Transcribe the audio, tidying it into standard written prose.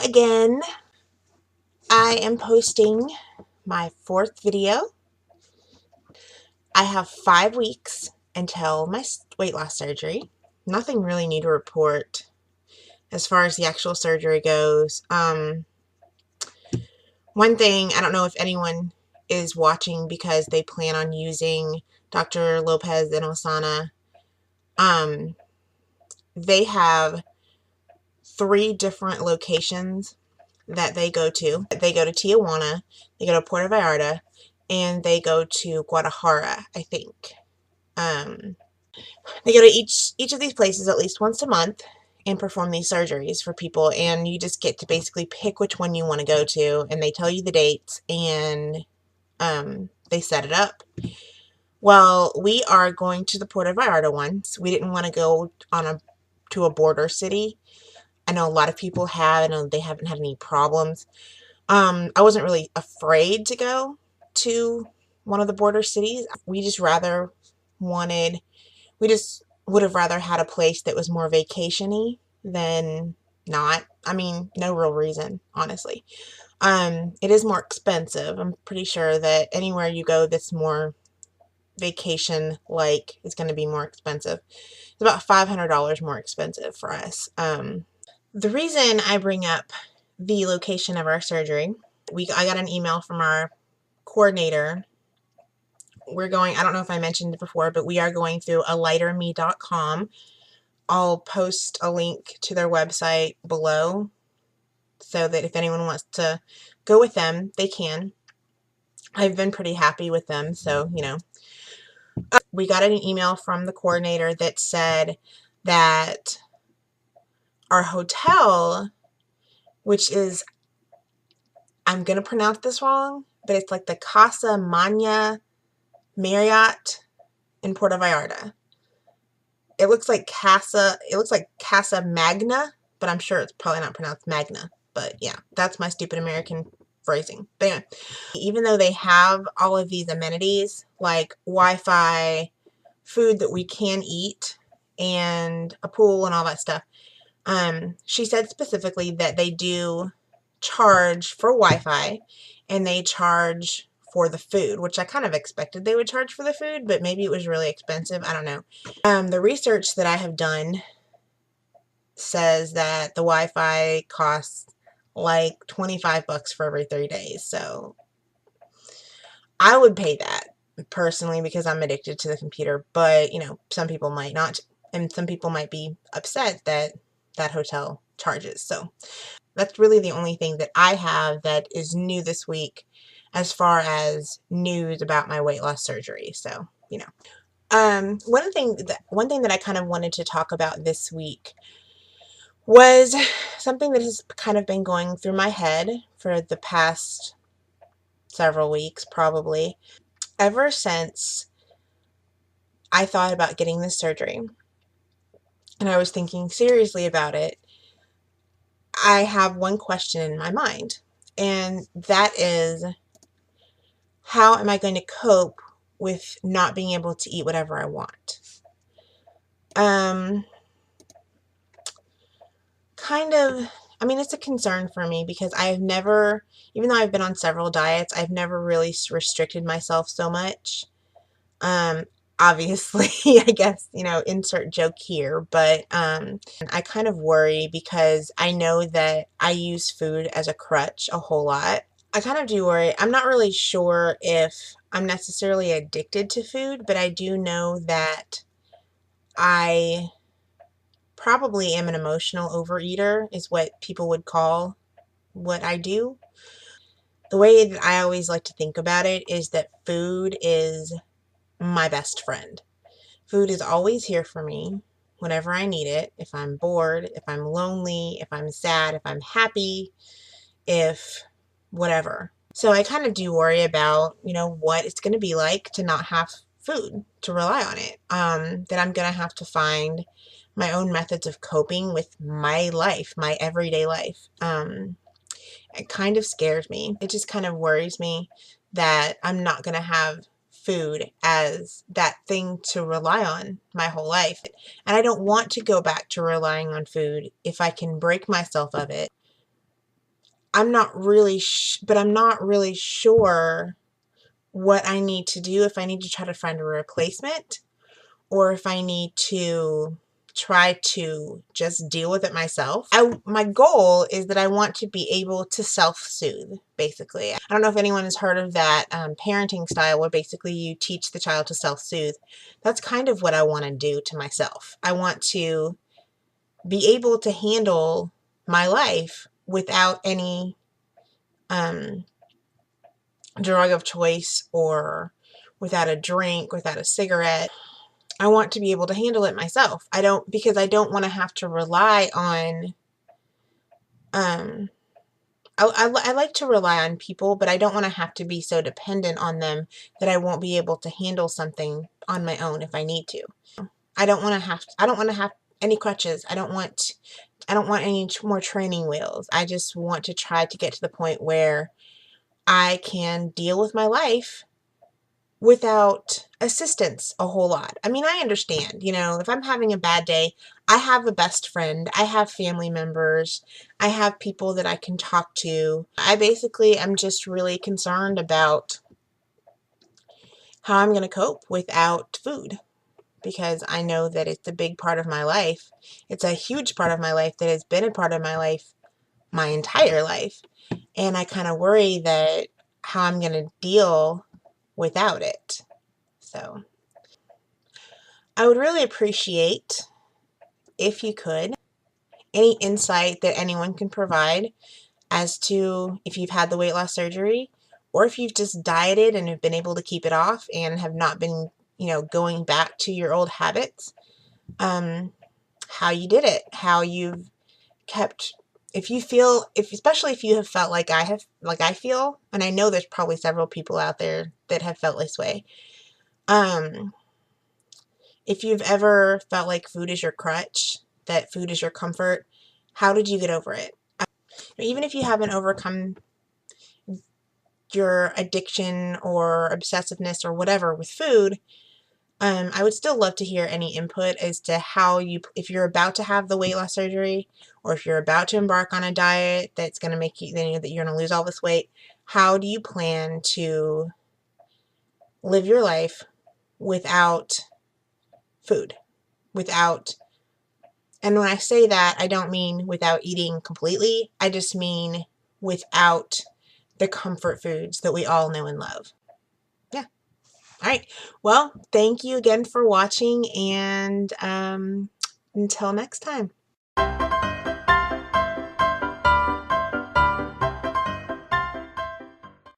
again. I am posting my 4th video. I have 5 weeks until my weight loss surgery. Nothing really new to report as far as the actual surgery goes. One thing, I don't know if anyone is watching because they plan on using Dr. Lopez and Osana. They have 3 different locations that they go to. They go to Tijuana, they go to Puerto Vallarta, and they go to Guadalajara, I think. They go to each of these places at least once a month and perform these surgeries for people, and you just get to basically pick which one you want to go to, and they tell you the dates, and they set it up. Well, we are going to the Puerto Vallarta one. So we didn't want to go to a border city. I know a lot of people have, and they haven't had any problems. I wasn't really afraid to go to one of the border cities. We just would have rather had a place that was more vacation-y than not. I mean, no real reason, honestly. It is more expensive. I'm pretty sure that anywhere you go that's more vacation-like is going to be more expensive. It's about $500 more expensive for us. The reason I bring up the location of our surgery, I got an email from our coordinator. We're going, I don't know if I mentioned it before, but we are going through alighterme.com. I'll post a link to their website below so that if anyone wants to go with them, they can. I've been pretty happy with them, so, you know. We got an email from the coordinator that said that our hotel, which is, I'm going to pronounce this wrong, but it's like the Casa Magna Marriott in Puerto Vallarta. It looks like Casa Magna, but I'm sure it's probably not pronounced Magna. But yeah, that's my stupid American phrasing. But anyway, even though they have all of these amenities like Wi-Fi, food that we can eat, and a pool and all that stuff, she said specifically that they do charge for Wi-Fi and they charge for the food, which I kind of expected they would charge for the food, but maybe it was really expensive. I don't know. The research that I have done says that the Wi-Fi costs like $25 for every 3 days. So I would pay that personally because I'm addicted to the computer, but you know, some people might not, and some people might be upset that that hotel charges. So that's really the only thing that I have that is new this week as far as news about my weight loss surgery. So, you know. One thing that I kind of wanted to talk about this week was something that has kind of been going through my head for the past several weeks, probably. Ever since I thought about getting this surgery, and I was thinking seriously about it, I have one question in my mind, and that is, how am I going to cope with not being able to eat whatever I want? Kind of, I mean, it's a concern for me because I've never, even though I've been on several diets, I've never really restricted myself so much. Obviously, I guess, you know, insert joke here, but I kind of worry because I know that I use food as a crutch a whole lot. I kind of do worry. I'm not really sure if I'm necessarily addicted to food, but I do know that I probably am an emotional overeater, is what people would call what I do. The way that I always like to think about it is that food is my best friend. Food is always here for me whenever I need it. If I'm bored, if I'm lonely, if I'm sad, if I'm happy, if whatever. So I kind of do worry about, you know, what it's going to be like to not have food, to rely on it. That I'm going to have to find my own methods of coping with my life, my everyday life. It kind of scares me. It just kind of worries me that I'm not going to have food as that thing to rely on my whole life. And I don't want to go back to relying on food if I can break myself of it. I'm not really sure what I need to do, if I need to try to find a replacement or if I need to try to just deal with it myself. My goal is that I want to be able to self-soothe, basically. I don't know if anyone has heard of that parenting style where basically you teach the child to self-soothe. That's kind of what I want to do to myself. I want to be able to handle my life without any drug of choice or without a drink, without a cigarette. I want to be able to handle it myself. Because I don't want to have to rely on, I like to rely on people, but I don't want to have to be so dependent on them that I won't be able to handle something on my own if I need to. I don't want to have any crutches. I don't want any more training wheels. I just want to try to get to the point where I can deal with my life without assistance a whole lot. I mean, I understand, if I'm having a bad day, I have a best friend, I have family members, I have people that I can talk to. I basically am just really concerned about how I'm going to cope without food, because I know that it's a big part of my life. It's a huge part of my life that has been a part of my life my entire life. And I kind of worry that how I'm going to deal without it. So I would really appreciate, if you could, any insight that anyone can provide as to if you've had the weight loss surgery or if you've just dieted and have been able to keep it off and have not been, going back to your old habits. How you did it, how you've kept, especially if you have felt like I feel, and I know there's probably several people out there that have felt this way. If you've ever felt like food is your crutch, that food is your comfort, how did you get over it? Even if you haven't overcome your addiction or obsessiveness or whatever with food, I would still love to hear any input as to how if you're about to have the weight loss surgery, or if you're about to embark on a diet that's going to make you, that you're going to lose all this weight, how do you plan to live your life without food? And when I say that, I don't mean without eating completely. I just mean without the comfort foods that we all know and love. Yeah. All right. Well, thank you again for watching, and until next time.